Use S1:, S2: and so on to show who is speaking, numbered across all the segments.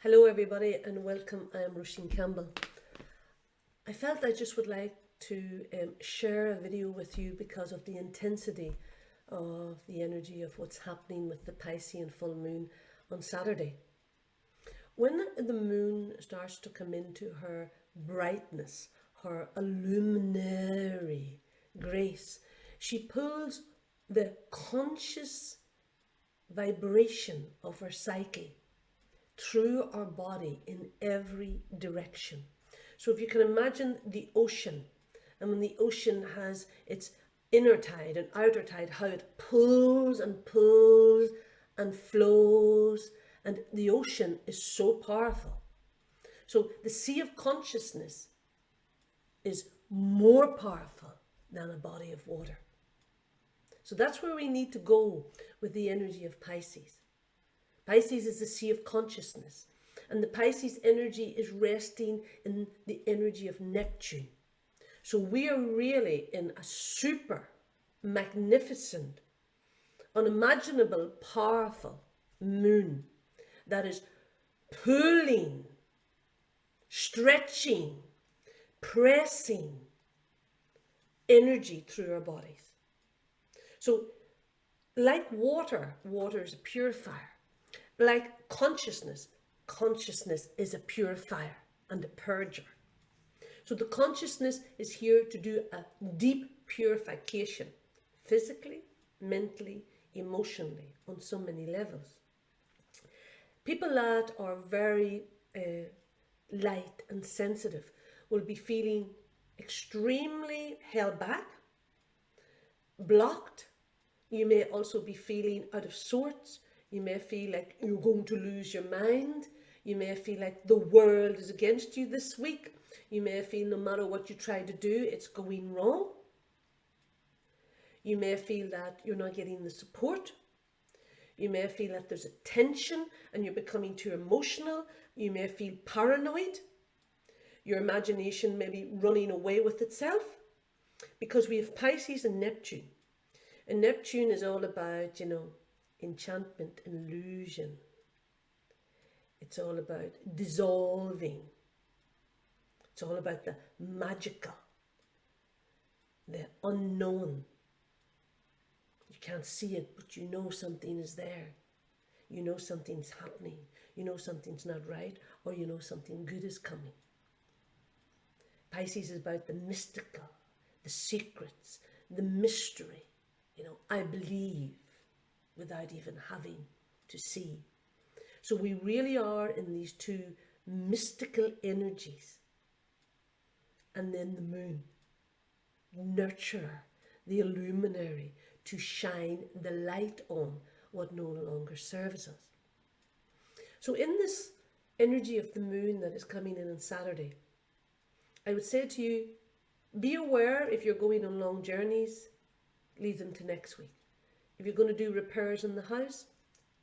S1: Hello everybody and welcome. I am Roisin Campbell. I felt I just would like to share a video with you because of the intensity of the energy of what's happening with the Piscean full moon on Saturday. When the moon starts to come into her brightness, her illuminary grace, she pulls the conscious vibration of her psyche through our body in every direction. So if you can imagine the ocean, and when the ocean has its inner tide and outer tide, how it pulls and pulls and flows, and the ocean is so powerful. So the sea of consciousness is more powerful than a body of water. So that's where we need to go with the energy of Pisces. Pisces is the sea of consciousness, and the Pisces energy is resting in the energy of Neptune. So we are really in a super magnificent, unimaginable, powerful moon that is pulling, stretching, pressing energy through our bodies. So like water, water is a purifier. Like consciousness, consciousness is a purifier and a purger. So the consciousness is here to do a deep purification, physically, mentally, emotionally, on so many levels. People that are very light and sensitive will be feeling extremely held back, blocked. You may also be feeling out of sorts. You may feel like you're going to lose your mind. You may feel like the world is against you this week. You may feel no matter what you try to do, it's going wrong. You may feel that you're not getting the support. You may feel that there's a tension and you're becoming too emotional. You may feel paranoid. Your imagination may be running away with itself, because we have Pisces and Neptune. And Neptune is all about, enchantment, illusion. It's all about dissolving. It's all about the magical, the unknown. You can't see it, but you know something is there. You know something's happening. You know something's not right, or you know something good is coming. Pisces is about the mystical, the secrets, the mystery. I believe without even having to see. So we really are in these two mystical energies. And then the moon, nurture, the illuminary, to shine the light on what no longer serves us. So in this energy of the moon that is coming in on Saturday, I would say to you, be aware if you're going on long journeys, leave them to next week. If you're going to do repairs in the house,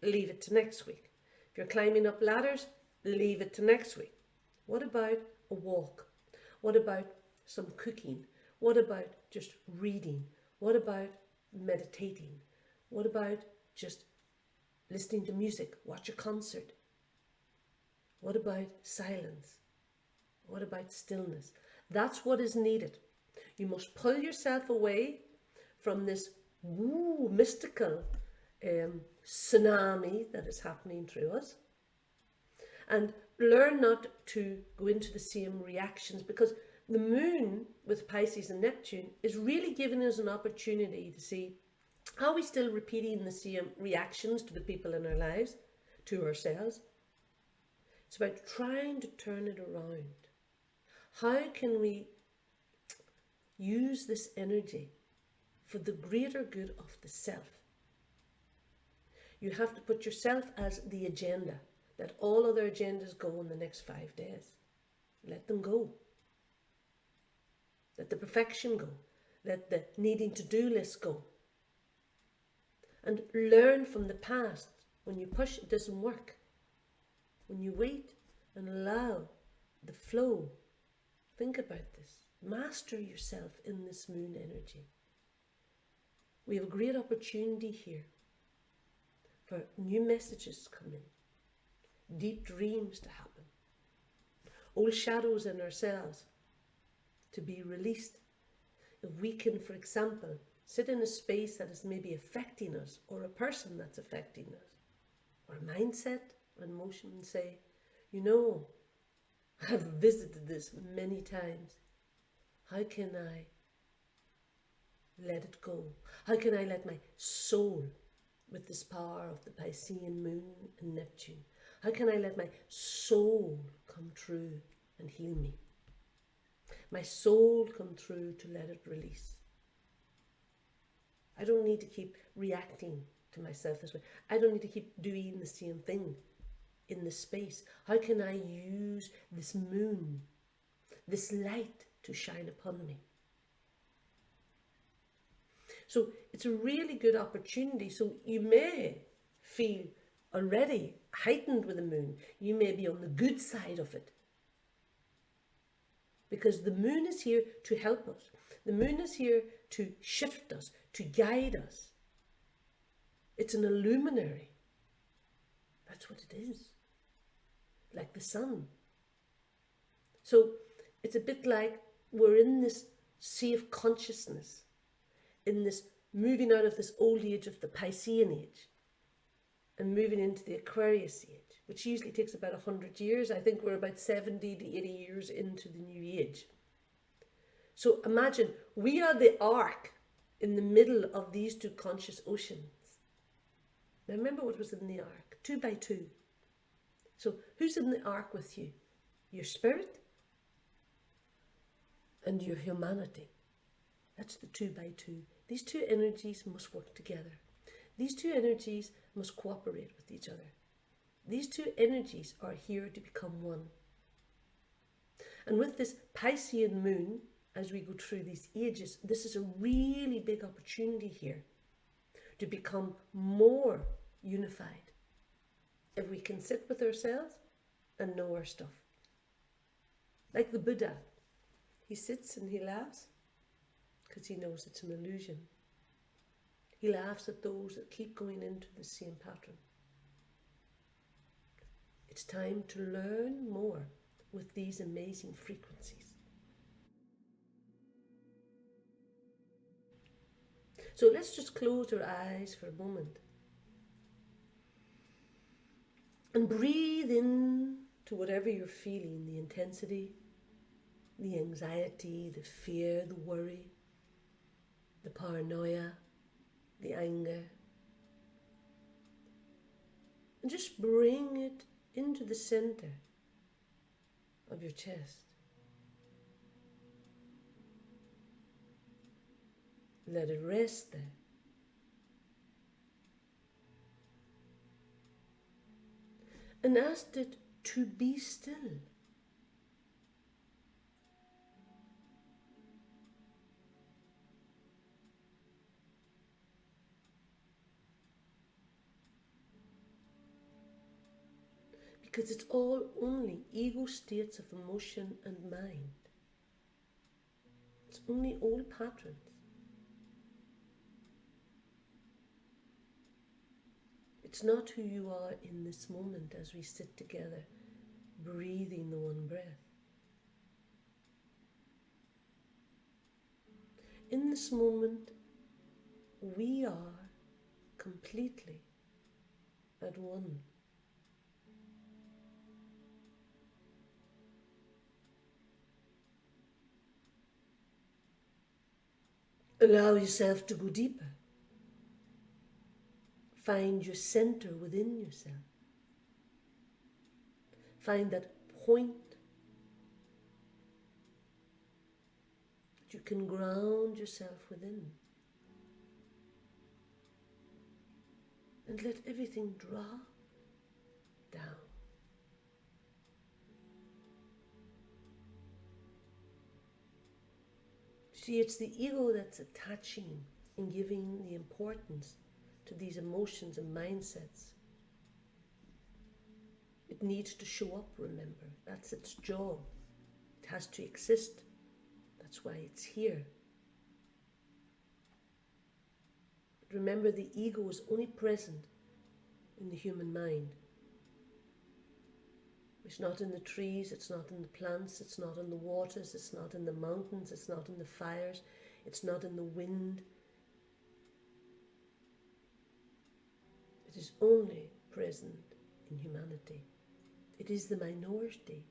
S1: leave it to next week. If you're climbing up ladders, leave it to next week. What about a walk? What about some cooking? What about just reading? What about meditating? What about just listening to music? Watch a concert? What about silence? What about stillness? That's what is needed. You must pull yourself away from this mystical tsunami that is happening through us, and learn not to go into the same reactions, because the moon with Pisces and Neptune is really giving us an opportunity to see, are we still repeating the same reactions to the people in our lives, to ourselves? It's about trying to turn it around. How can we use this energy for the greater good of the self? You have to put yourself as the agenda, that all other agendas go in the next 5 days. Let them go. Let the perfection go. Let the needing to do list go. And learn from the past. When you push, it doesn't work. When you wait and allow the flow, think about this. Master yourself in this moon energy. We have a great opportunity here for new messages to come in. deep dreams to happen, old shadows in ourselves to be released. If we can, for example, sit in a space that is maybe affecting us, or a person that's affecting us, or a mindset or emotion, and say, you know, I've visited this many times. How can I let it go? How can I let my soul, with this power of the Piscean moon and Neptune, how can I let my soul come true and heal me? My soul come through to let it release. I don't need to keep reacting to myself this way. I don't need to keep doing the same thing in this space. How can I use this moon, this light, to shine upon me? So it's a really good opportunity. So you may feel already heightened with the moon. You may be on the good side of it, because the moon is here to help us. The moon is here to shift us, to guide us. It's an illuminary. That's what it is. Like the sun. So it's a bit like we're in this sea of consciousness, in this moving out of this old age of the Piscean age and moving into the Aquarius age, which usually takes about 100 years. I think we're about 70 to 80 years into the new age. So imagine we are the ark in the middle of these two conscious oceans. Now remember what was in the ark, 2 by 2. So who's in the ark with you? Your spirit and your humanity. That's the 2 by 2. These two energies must work together. These two energies must cooperate with each other. These two energies are here to become one. And with this Piscean moon, as we go through these ages, this is a really big opportunity here to become more unified. If we can sit with ourselves and know our stuff. Like the Buddha, he sits and he laughs because he knows it's an illusion. He laughs at those that keep going into the same pattern. It's time to learn more with these amazing frequencies. So let's just close our eyes for a moment and breathe in to whatever you're feeling, the intensity, the anxiety, the fear, the worry, the paranoia, the anger. And just bring it into the center of your chest. Let it rest there. And ask it to be still. Because it's all only ego states of emotion and mind. It's only old patterns. It's not who you are in this moment as we sit together, breathing the one breath. In this moment, we are completely at one. Allow yourself to go deeper. Find your center within yourself. Find that point that you can ground yourself within. And let everything drop down. See, it's the ego that's attaching and giving the importance to these emotions and mindsets. It needs to show up, remember. That's its job. It has to exist. That's why it's here. But remember, the ego is only present in the human mind. It's not in the trees, it's not in the plants, it's not in the waters, it's not in the mountains, it's not in the fires, it's not in the wind. It is only present in humanity. It is the minority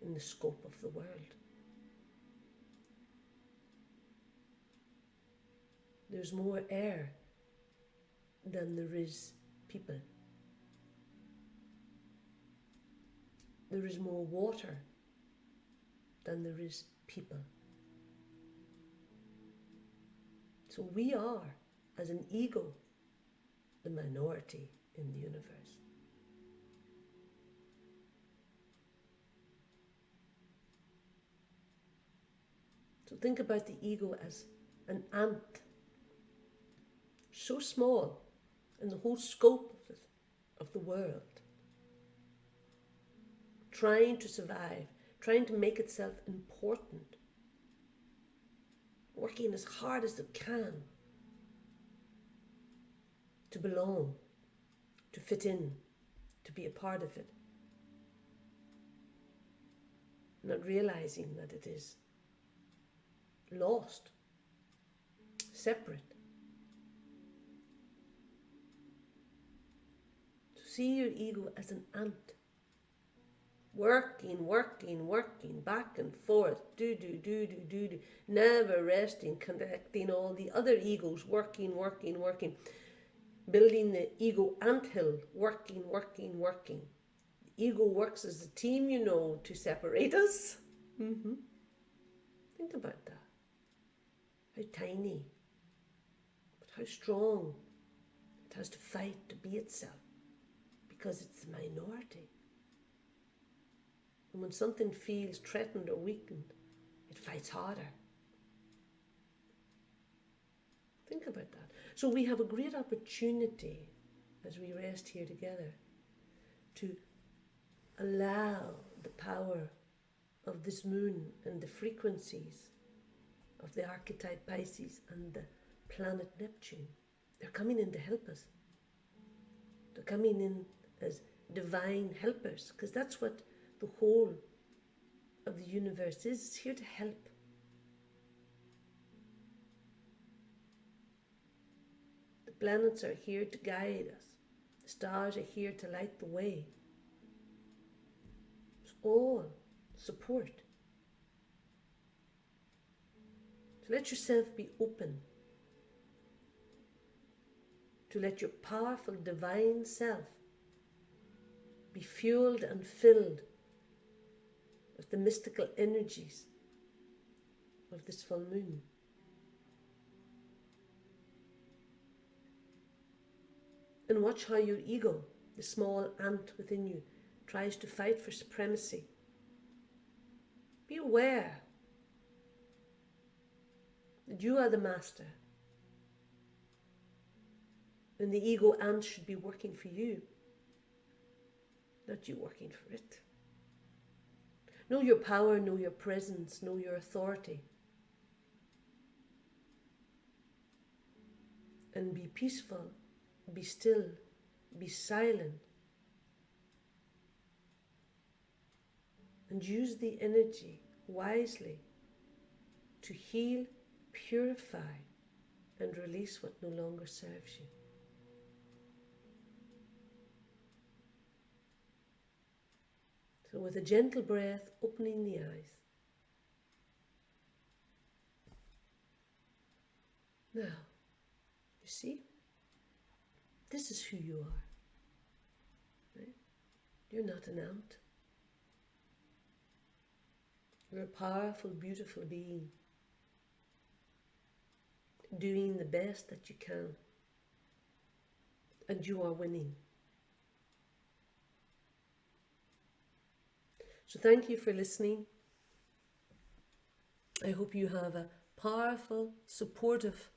S1: in the scope of the world. There's more air than there is people. There is more water than there is people. So we are, as an ego, the minority in the universe. So think about the ego as an ant, so small in the whole scope of the world, trying to survive, trying to make itself important, working as hard as it can to belong, to fit in, to be a part of it, not realizing that it is lost, separate. So see your ego as an ant, working, back and forth, do, never resting, connecting all the other egos, working, building the ego anthill, working. The ego works as a team, you know, to separate us. Think about that. How tiny, but how strong it has to fight to be itself, because it's the minority. And when something feels threatened or weakened, it fights harder. Think about that. So we have a great opportunity as we rest here together to allow the power of this moon and the frequencies of the archetype Pisces and the planet Neptune. They're coming in to help us. They're coming in as divine helpers, because that's what the whole of the universe is. It's here to help. The planets are here to guide us. The stars are here to light the way. It's all support. So let yourself be open to let your powerful divine self be fueled and filled with the mystical energies of this full moon. And watch how your ego, the small ant within you, tries to fight for supremacy. Be aware that you are the master, and the ego ant should be working for you, not you working for it. Know your power, know your presence, know your authority. And be peaceful, be still, be silent. And use the energy wisely to heal, purify, and release what no longer serves you. So with a gentle breath, opening the eyes. Now, you see, this is who you are. Right? You're not an ant. You're a powerful, beautiful being, doing the best that you can. And you are winning. So thank you for listening. I hope you have a powerful, supportive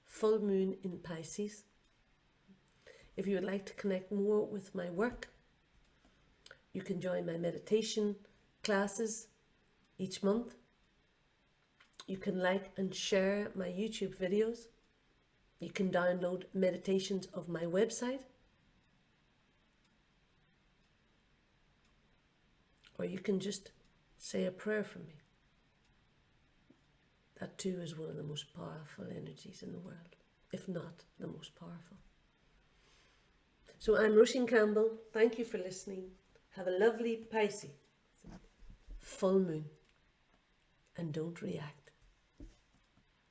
S1: full moon in Pisces. If you would like to connect more with my work, you can join my meditation classes each month. You can like and share my YouTube videos. You can download meditations of my website. or you can just say a prayer for me. That too is one of the most powerful energies in the world, if not the most powerful. So I'm Roisin Campbell. Thank you for listening. Have a lovely Pisces full moon. And don't react.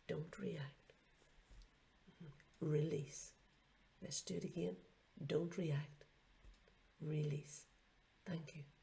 S1: Don't react. Release. Let's do it again. Don't react. Release. Thank you.